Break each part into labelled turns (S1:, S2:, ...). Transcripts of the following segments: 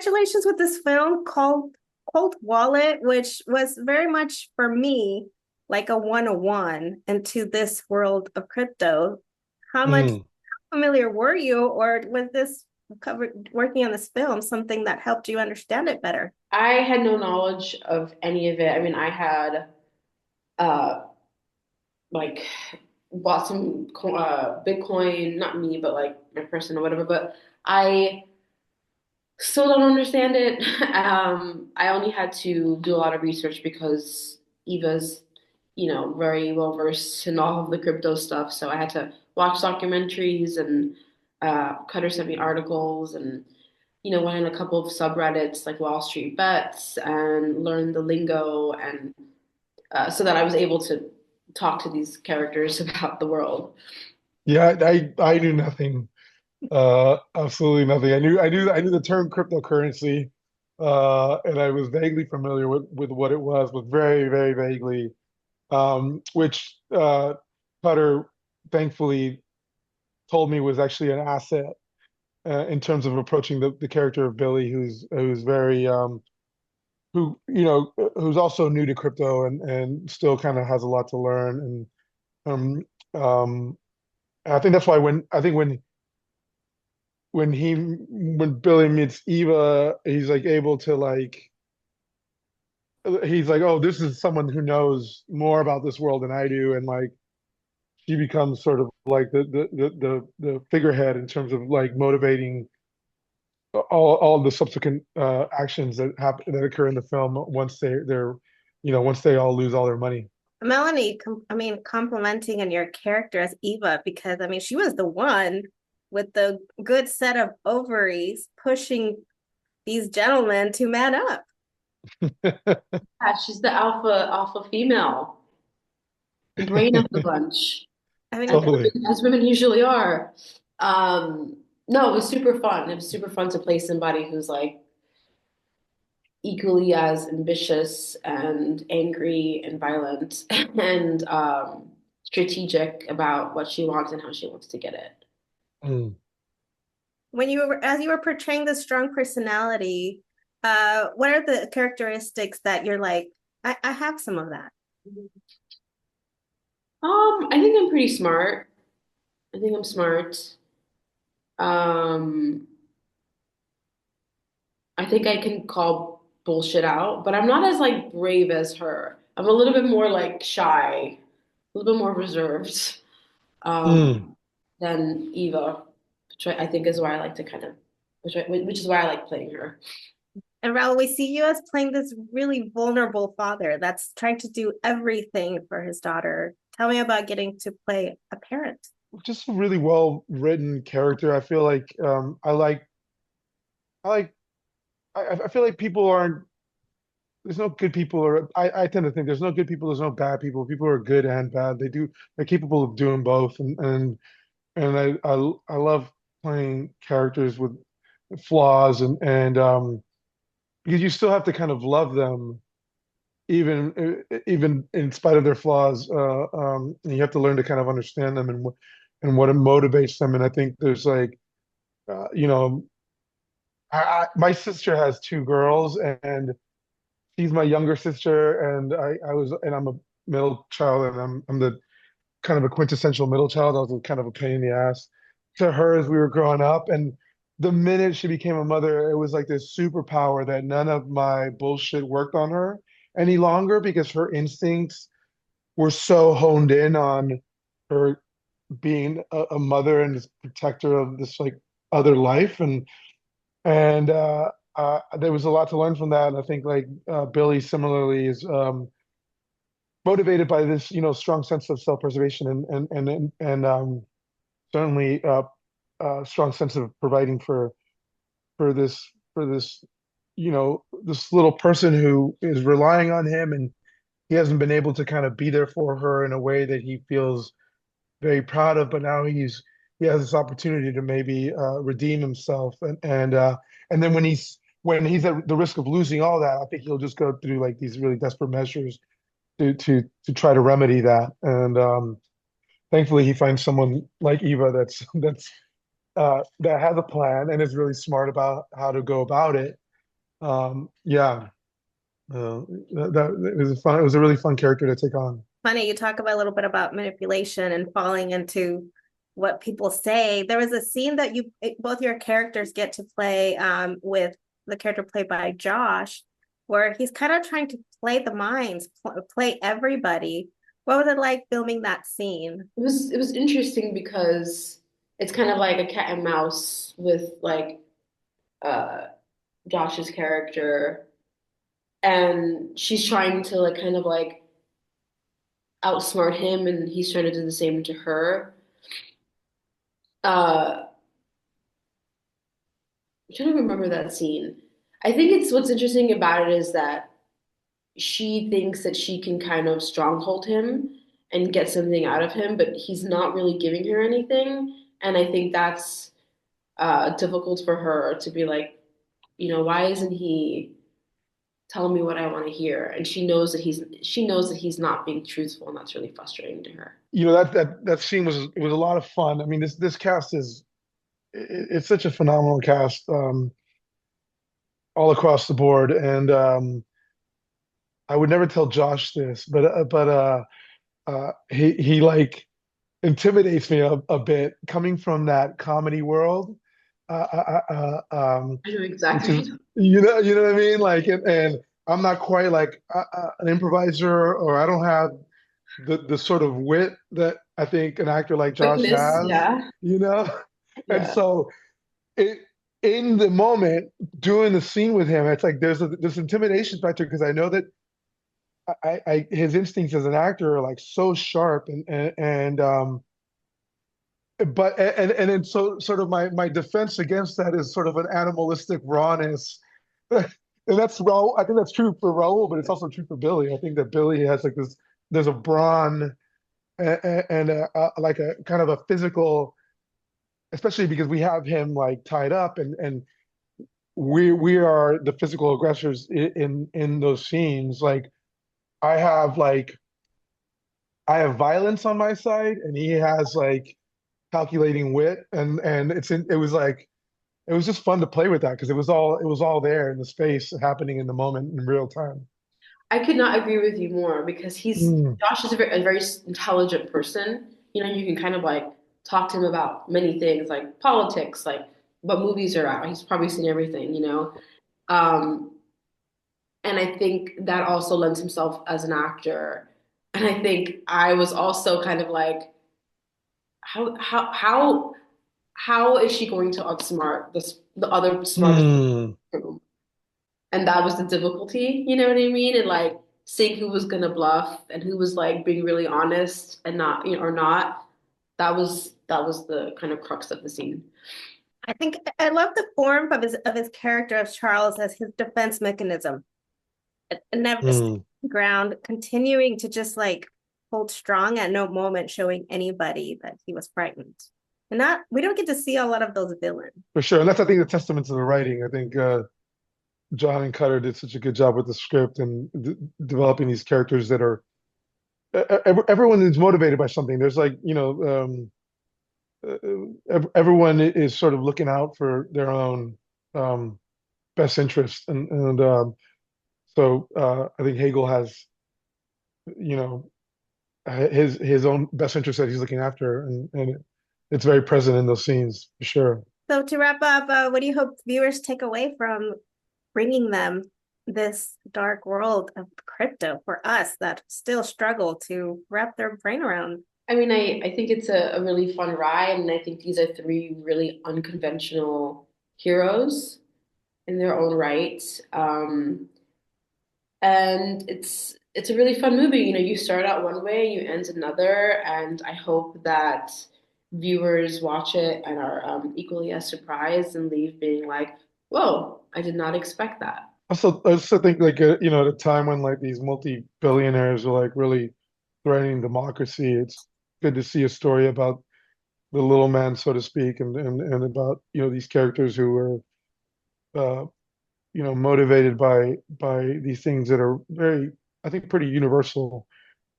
S1: congratulations with this film called Cold Wallet, which was very much for me like a 101 into this world of crypto. How much
S2: Mm.
S1: familiar were you, or was this working on this film something that helped you understand it better?
S3: I had no knowledge of any of it. I mean, I had uh like bought some Bitcoin, not me, but like my person or whatever, but I still don't understand it. I only had to do a lot of research because Eva's, very well versed in all of the crypto stuff. So I had to watch documentaries and Cutter sent me articles and went in a couple of subreddits like Wall Street Bets and learned the lingo and so that I was able to talk to these characters about the world.
S2: Yeah, I knew nothing. Absolutely nothing. I knew the term cryptocurrency, and I was vaguely familiar with what it was, but very, very vaguely. Which Cutter thankfully told me was actually an asset in terms of approaching the character of Billy, who's very who's also new to crypto and still kind of has a lot to learn. And I think that's why when Billy meets Eva, he's like able to he's like, oh, this is someone who knows more about this world than I do, and like she becomes sort of like the figurehead in terms of like motivating all the subsequent actions that occur in the film once once they all lose all their money.
S1: Melanie, complimenting on your character as Eva, because she was the one with the good set of ovaries pushing these gentlemen to man up.
S3: Yeah, she's the alpha female, the brain of the bunch,
S1: I mean,
S2: Totally.
S3: as women usually are. No, it was super fun. It was super fun to play somebody who's like equally as ambitious and angry and violent and strategic about what she wants and how she wants to get it.
S2: Mm.
S1: when you were as you were portraying the strong personality, what are the characteristics that you're like, I have some of that?
S3: I think I'm pretty smart. I think I'm smart. Um, I think I can call bullshit out, but I'm not as like brave as her. I'm a little bit more like shy, a little bit more reserved
S2: Mm.
S3: than Eva, which I think is why I like to which is why I like playing her.
S1: And Raul, we see you as playing this really vulnerable father that's trying to do everything for his daughter. Tell me about getting to play a parent.
S2: Just a really well written character. I feel like I like I feel like people aren't there's no good people, or I tend to think there's no good people, there's no bad people. People are good and bad. They're capable of doing both, and I love playing characters with flaws, and because you still have to kind of love them even in spite of their flaws. And you have to learn to kind of understand them and what motivates them. And I think there's like you know my sister has two girls, and she's my younger sister, and I'm a middle child, and I'm the kind of a quintessential middle child. I was kind of a pain in the ass to her as we were growing up. And the minute she became a mother, it was like this superpower that none of my bullshit worked on her any longer because her instincts were so honed in on her being a mother and this protector of this like other life. And there was a lot to learn from that. And I think like Billy similarly is motivated by this, strong sense of self-preservation and certainly strong sense of providing for this, this little person who is relying on him, and he hasn't been able to kind of be there for her in a way that he feels very proud of. But now he has this opportunity to maybe redeem himself, and then when he's at the risk of losing all that, I think he'll just go through like these really desperate measures to try to remedy that. And thankfully, he finds someone like Eva that has a plan and is really smart about how to go about it. Yeah, it was a fun. It was a really fun character to take on.
S1: Funny, you talk about a little bit about manipulation and falling into what people say. There was a scene that you both your characters get to play with the character played by Josh, where he's kind of trying to play the minds, play everybody. What was it like filming that scene?
S3: It was interesting because it's kind of like a cat and mouse with like uh Josh's character, and she's trying to like kind of like outsmart him, and he's trying to do the same to her. I'm trying to remember that scene. I think it's what's interesting about it is that she thinks that she can kind of stronghold him and get something out of him, but he's not really giving her anything. And I think that's difficult for her to be like, why isn't he telling me what I want to hear? And she knows that he's not being truthful, and that's really frustrating to her.
S2: That scene was a lot of fun. I mean, this cast it's such a phenomenal cast, all across the board. And I would never tell Josh this, but he like intimidates me a bit coming from that comedy world.
S3: I know
S2: Which
S3: exactly.
S2: is you know what I mean, like, and I'm not quite like an improviser, or I don't have the sort of wit that I think an actor like Josh
S3: Quickness,
S2: has,
S3: yeah,
S2: you know. And
S3: yeah.
S2: so it in the moment doing the scene with him, it's like there's intimidation factor because I know that his instincts as an actor are like so sharp, and and then so sort of my defense against that is sort of an animalistic rawness. And that's Raul. I think that's true for Raul, but it's also true for Billy. I think that Billy has like this. There's a brawn and like a kind of a physical, especially because we have him like tied up, and we are the physical aggressors in those scenes. Like I have violence on my side, and he has like calculating wit, and it was like it was just fun to play with that because it was all there in the space happening in the moment in real time.
S3: I could not agree with you more because
S2: Mm.
S3: Josh is a very intelligent person. You can kind of like talk to him about many things like politics, like what movies are out. He's probably seen everything. Um, and I think that also lends himself as an actor. And I think I was also kind of like, how is she going to outsmart the other smartest
S2: Mm.
S3: room? And that was the difficulty, you know what I mean? And like seeing who was gonna bluff and who was like being really honest and not, or not. That was the kind of crux of the scene.
S1: I think I love the form of his character of Charles as his defense mechanism. Never
S2: Mm.
S1: ground, continuing to just like hold strong at no moment, showing anybody that he was frightened. And not we don't get to see a lot of those villains.
S2: For sure, and that's I think the testament to the writing. I think John and Cutter did such a good job with the script and developing these characters that are everyone is motivated by something. There's like everyone is sort of looking out for their own um, best interest, and so I think Hegel has you know his own best interest that he's looking after, and it's very present in those scenes for sure.
S1: So to wrap up, what do you hope viewers take away from bringing them this dark world of crypto for us that still struggle to wrap their brain around?
S3: I mean, I think it's a really fun ride, and I think these are three really unconventional heroes in their own right. And it's a really fun movie. You start out one way, you end another, and I hope that viewers watch it and are equally as surprised and leave being like, "Whoa, I did not expect that."
S2: I also think like at a time when like these multi-billionaires are like really threatening democracy, it's good to see a story about the little man, so to speak, and about these characters who are uh, motivated by these things that are very, I think, pretty universal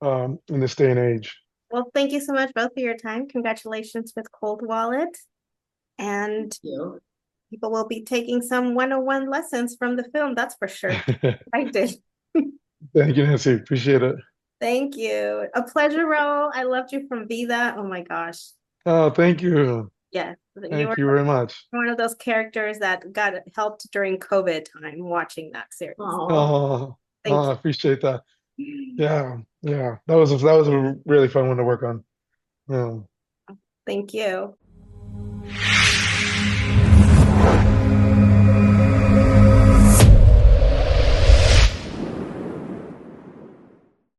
S2: in this day and age.
S1: Well, thank you so much both for your time. Congratulations with Cold Wallet. And
S3: You know?
S1: people will be taking some 101 lessons from the film, that's for sure. I did.
S2: Thank you, Nancy. Appreciate it.
S1: Thank you. A pleasure, Raul. I loved you from Vida. Oh my gosh.
S2: Oh, thank you.
S1: Yes, you were
S2: Thank you very much.
S1: one of those characters that got helped during COVID time watching that series.
S3: Oh,
S2: Oh,
S1: Thank
S2: I appreciate that.
S1: you.
S2: Yeah, yeah. That was a really fun one to work on. Yeah.
S1: Thank you.